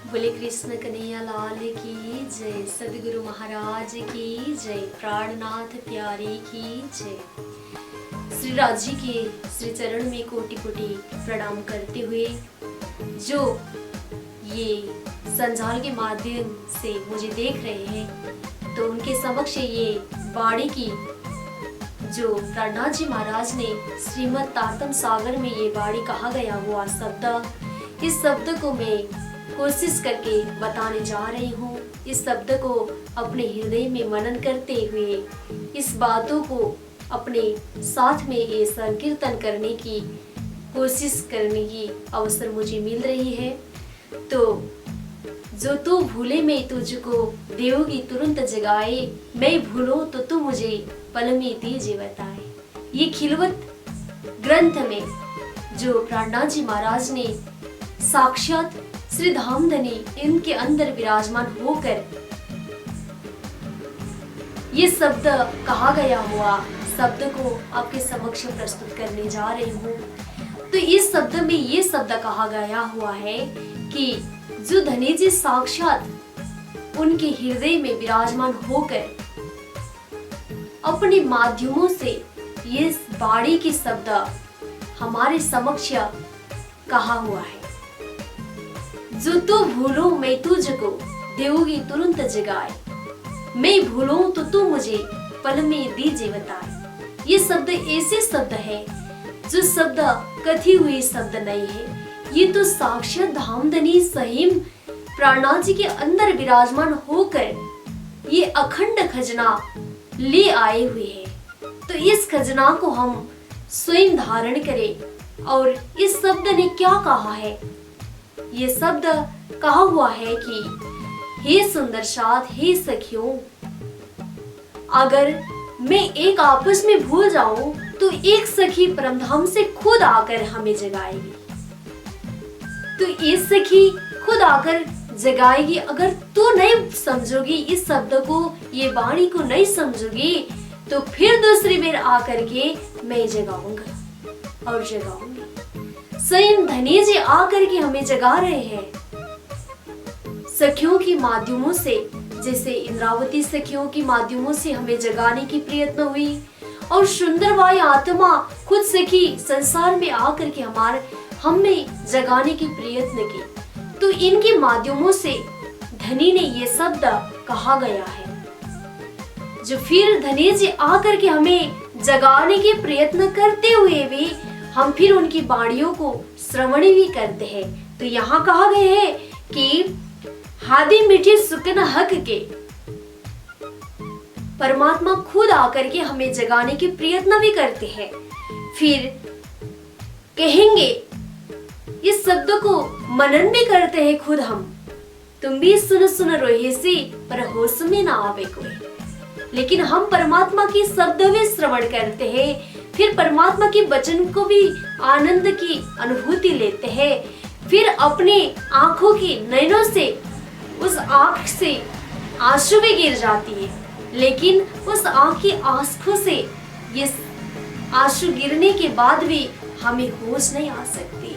बोले कृष्ण कन्हैया लाल की जय, सदगुरु महाराज की जय, प्राणनाथ प्यारे की जय। श्री राज जी के श्री चरण में कोटि कोटि प्रणाम करते हुए जो ये संजाल के माध्यम से मुझे देख रहे हैं, तो उनके समक्ष ये बाणी की जो प्राणनाथ जी महाराज ने श्रीमद् तारतम सागर में ये बाणी कहा गया हुआ शब्द, इस शब्द को मैं कोशिश करके बताने जा रही हूँ। इस शब्द को अपने हृदय में मनन करते हुए इस बातों को अपने साथ में ये संकीर्तन करने की कोशिश करने की अवसर मुझे मिल रही है। तो जो तू भूले मैं तुझको देवगी तुरंत जगाए, मैं भूलूं तो तू मुझे पल में दीजिए बताए। ये खिलवत ग्रंथ में जो प्राणनाथ जी महाराज ने साक्षात श्री धामधनी इनके अंदर विराजमान होकर ये शब्द कहा गया हुआ शब्द को आपके समक्ष प्रस्तुत करने जा रही हूँ। तो इस शब्द में ये शब्द कहा गया हुआ है कि जो धनी जी साक्षात उनके हृदय में विराजमान होकर अपने माध्यमों से ये बाणी की शब्द हमारे समक्ष कहा हुआ है। जो तू भूलो मैं तुझको देवगी तुरंत जगाए, मैं भूलूं तो तू मुझे पल में दीजिए बताए। ये शब्द ऐसे शब्द है जो शब्द कथी हुई शब्द नहीं है, ये तो साक्षात धामधनी सहीम प्राणनाथ जी के अंदर विराजमान होकर ये अखंड खजना ले आए हुए हैं। तो इस खजना को हम स्वयं धारण करें। और इस शब्द ने क्या कहा है? ये शब्द कहा हुआ है कि हे सुंदर साथ, हे सखियों, अगर मैं एक आपस में भूल जाऊं तो एक सखी परमधाम से खुद आकर हमें जगाएगी। तो ये सखी खुद आकर जगाएगी। अगर तू नहीं समझोगी इस शब्द को, ये वाणी को नहीं समझोगी, तो फिर दूसरी बार आकर के मैं जगाऊंगा और जगाऊंगी। स्वयं धनी जी आकर के हमें जगा रहे हैं सखियों के माध्यमों से, जैसे इंद्रावती सखियों के माध्यमों से हमें जगाने की प्रयत्न हुई, और सुंदरबाई आत्मा खुद सखी संसार में आकर के हमें जगाने की प्रयत्न की। तो इनके माध्यमों से धनी ने ये शब्द कहा गया है। जो फिर धनी जी आकर के हमें जगाने के प्रयत्न करते हुए भी हम फिर उनकी बाणियों को श्रवण भी करते हैं। तो यहाँ कहा गया है कि हादी मीठी सुकन हक के परमात्मा खुद आकर के हमें जगाने के प्रयत्न भी करते हैं। फिर कहेंगे, इस शब्द को मनन भी करते हैं खुद हम, तुम भी सुन सुन रोहे से पर होश में ना आवे कोई। लेकिन हम परमात्मा की शब्द भी श्रवण करते हैं, फिर परमात्मा के वचन को भी आनंद की अनुभूति लेते हैं। फिर अपने आंखों की नयनों से उस आंख से आंसू भी गिर जाती है, लेकिन उस आंख की आंसू से ये आंसू गिरने के बाद भी हमें होश नहीं आ सकती।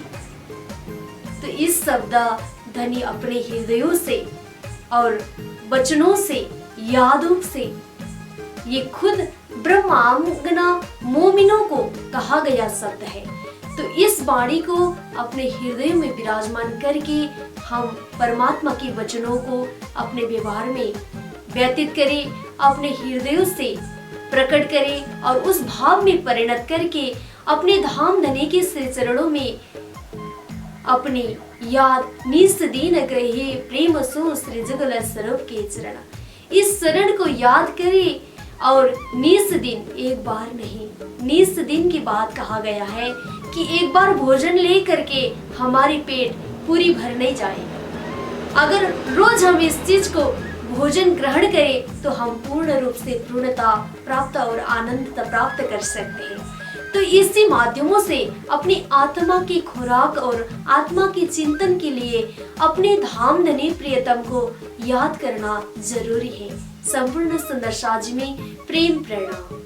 तो इस शब्द धनी अपने हृदयों से और वचनों से, यादों से, ये खुद ब्रह्मांगना मोमिनों को कहा गया शब्द है। तो इस वाणी को अपने हृदय में विराजमान करके हम परमात्मा के वचनों को अपने व्यवहार में व्यतीत करें, अपने हृदयों से प्रकट करें और उस भाव में परिणत करके अपने धाम धनी के श्री चरणों में अपनी याद निस दीन ग्रहे प्रेम सो श्री जुगल स्वरूप के चरण, इस चरण को याद करें। और निस दिन, एक बार नहीं, निस दिन की बात कहा गया है कि एक बार भोजन ले करके हमारी पेट पूरी भर नहीं जाएगा। अगर रोज हम इस चीज को भोजन ग्रहण करें तो हम पूर्ण रूप से पूर्णता प्राप्त और आनंदता प्राप्त कर सकते हैं। तो इसी माध्यमों से अपनी आत्मा की खुराक और आत्मा के चिंतन के लिए अपने धाम धनी प्रियतम को याद करना जरूरी है। संपूर्ण सुंदर साज में प्रेम प्रणाम।